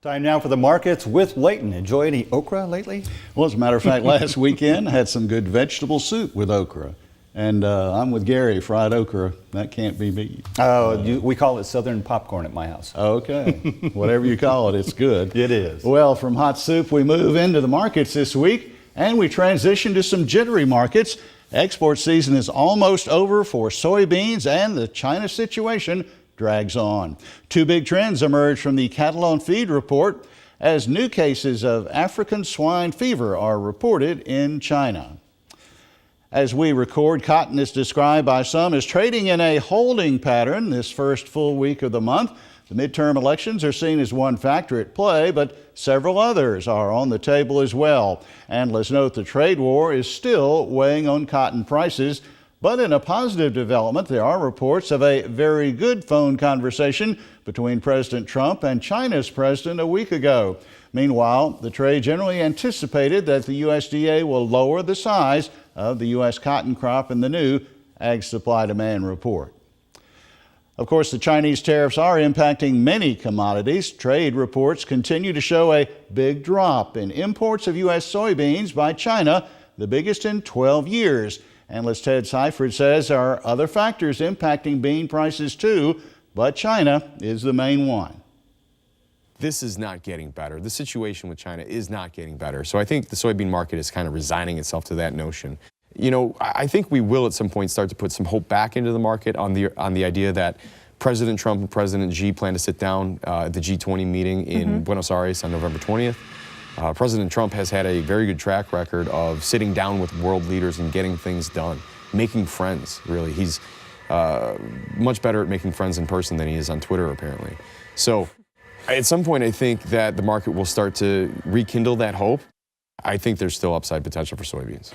Time now for the markets with Leighton. Enjoy any okra lately? Well, as a matter of fact, last weekend I had some good vegetable soup with okra. And I'm with Gary, fried okra. That can't be beat. We call it southern popcorn at my house. Okay. Whatever you call it, it's good. It is. Well, from hot soup, we move into the markets this week, and we transition to some jittery markets. Export season is almost over for soybeans, and the China situation drags on. Two big trends emerge from the cattle on feed report as new cases of African swine fever are reported in China. As we record, cotton is described by some as trading in a holding pattern this first full week of the month. The midterm elections are seen as one factor at play, but several others are on the table as well. Analysts note the trade war is still weighing on cotton prices. But in a positive development, there are reports of a very good phone conversation between President Trump and China's president a week ago. Meanwhile, the trade generally anticipated that the USDA will lower the size of the U.S. cotton crop in the new Ag Supply Demand report. Of course, the Chinese tariffs are impacting many commodities. Trade reports continue to show a big drop in imports of U.S. soybeans by China, the biggest in 12 years. Analyst Ted Seifert says there are other factors impacting bean prices too, but China is the main one. This is not getting better. The situation with China is not getting better. So I think the soybean market is kind of resigning itself to that notion. You know, I think we will at some point start to put some hope back into the market on the idea that President Trump and President Xi plan to sit down at the G20 meeting in Buenos Aires on November 20th. President Trump has had a very good track record of sitting down with world leaders and getting things done, making friends, really. He's much better at making friends in person than he is on Twitter, apparently. So at some point, I think that the market will start to rekindle that hope. I think there's still upside potential for soybeans.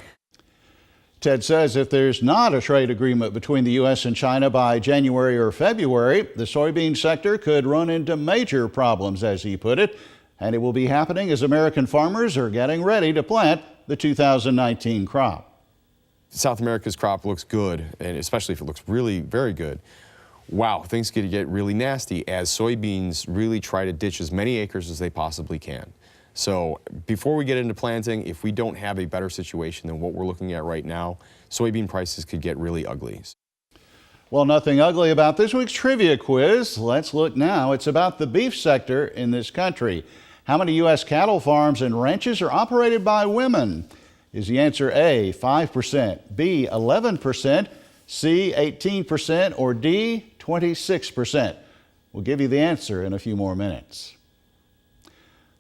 Ted says if there's not a trade agreement between the U.S. and China by January or February, the soybean sector could run into major problems, as he put it. And it will be happening as American farmers are getting ready to plant the 2019 crop. South America's crop looks good, and especially if it looks really very good. Wow, things could get really nasty as soybeans really try to ditch as many acres as they possibly can. So before we get into planting, if we don't have a better situation than what we're looking at right now, soybean prices could get really ugly. Well, nothing ugly about this week's trivia quiz. Let's look now. It's about the beef sector in this country. How many U.S. cattle farms and ranches are operated by women? Is the answer A, 5%, B, 11%, C, 18%, or D, 26%? We'll give you the answer in a few more minutes.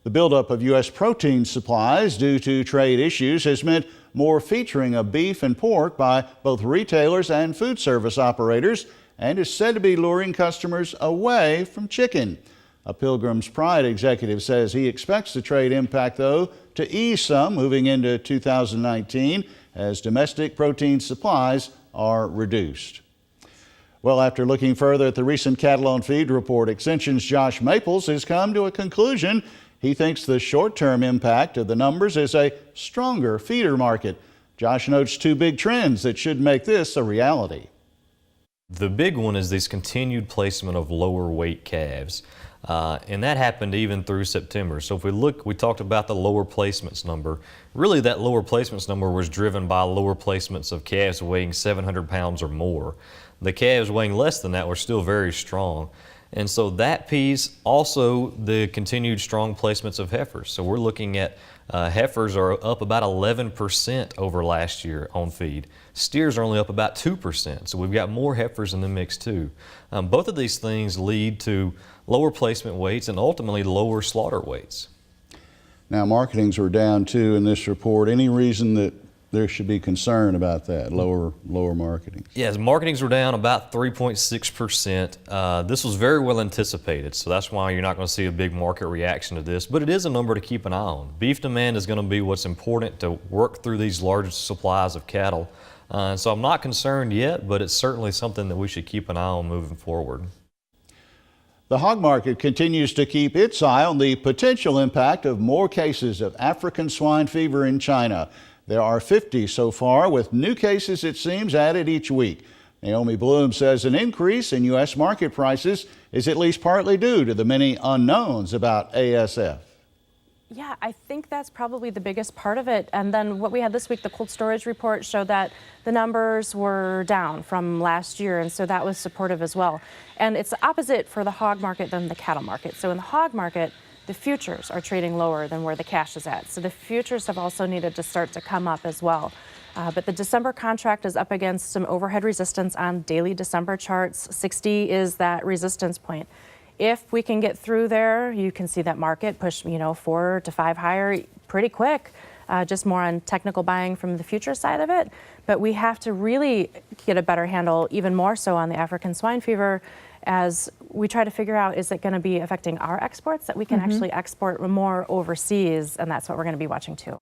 The buildup of U.S. protein supplies due to trade issues has meant more featuring of beef and pork by both retailers and food service operators, and is said to be luring customers away from chicken. A Pilgrim's Pride executive says he expects the trade impact, though, to ease some moving into 2019 as domestic protein supplies are reduced. Well, after looking further at the recent cattle on feed report, Extension's Josh Maples has come to a conclusion. He thinks the short-term impact of the numbers is a stronger feeder market. Josh notes two big trends that should make this a reality. The big one is this continued placement of lower weight calves. And that happened even through September. So if we look, we talked about the lower placements number. Really, that lower placements number was driven by lower placements of calves weighing 700 pounds or more. The calves weighing less than that were still very strong. And so that piece, also the continued strong placements of heifers. So we're looking at heifers are up about 11% over last year on feed. Steers are only up about 2%. So we've got more heifers in the mix too. Both of these things lead to lower placement weights and ultimately lower slaughter weights. Now, marketings were down too in this report. Any reason that there should be concern about that, lower marketings? Yes, marketings were down about 3.6%. This was very well anticipated, so that's why you're not going to see a big market reaction to this, but it is a number to keep an eye on. Beef demand is going to be what's important to work through these large supplies of cattle. So I'm not concerned yet, but it's certainly something that we should keep an eye on moving forward. The hog market continues to keep its eye on the potential impact of more cases of African swine fever in China. There are 50 so far, with new cases, it seems, added each week. Naomi Bloom says an increase in U.S. market prices is at least partly due to the many unknowns about ASF. Yeah, I think that's probably the biggest part of it. And then what we had this week, the cold storage report showed that the numbers were down from last year, and so that was supportive as well. And it's the opposite for the hog market than the cattle market. So in the hog market, the futures are trading lower than where the cash is at. So the futures have also needed to start to come up as well. But the December contract is up against some overhead resistance on daily December charts. 60 is that resistance point. If we can get through there, you can see that market push, 4 to 5 higher pretty quick, just more on technical buying from the future side of it. But we have to really get a better handle, even more so on the African swine fever, as we try to figure out, is it going to be affecting our exports, that we can actually export more overseas? And that's what we're going to be watching too.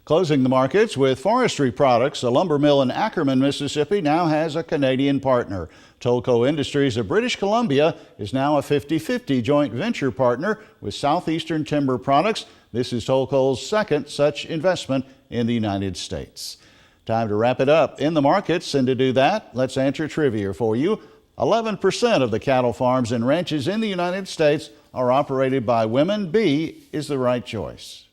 Closing the markets with forestry products, a lumber mill in Ackerman, Mississippi now has a Canadian partner. Tolco Industries of British Columbia is now a 50-50 joint venture partner with Southeastern Timber Products. This is Tolco's second such investment in the United States. Time to wrap it up in the markets, and to do that, let's answer trivia for you. 11% of the cattle farms and ranches in the United States are operated by women. B is the right choice.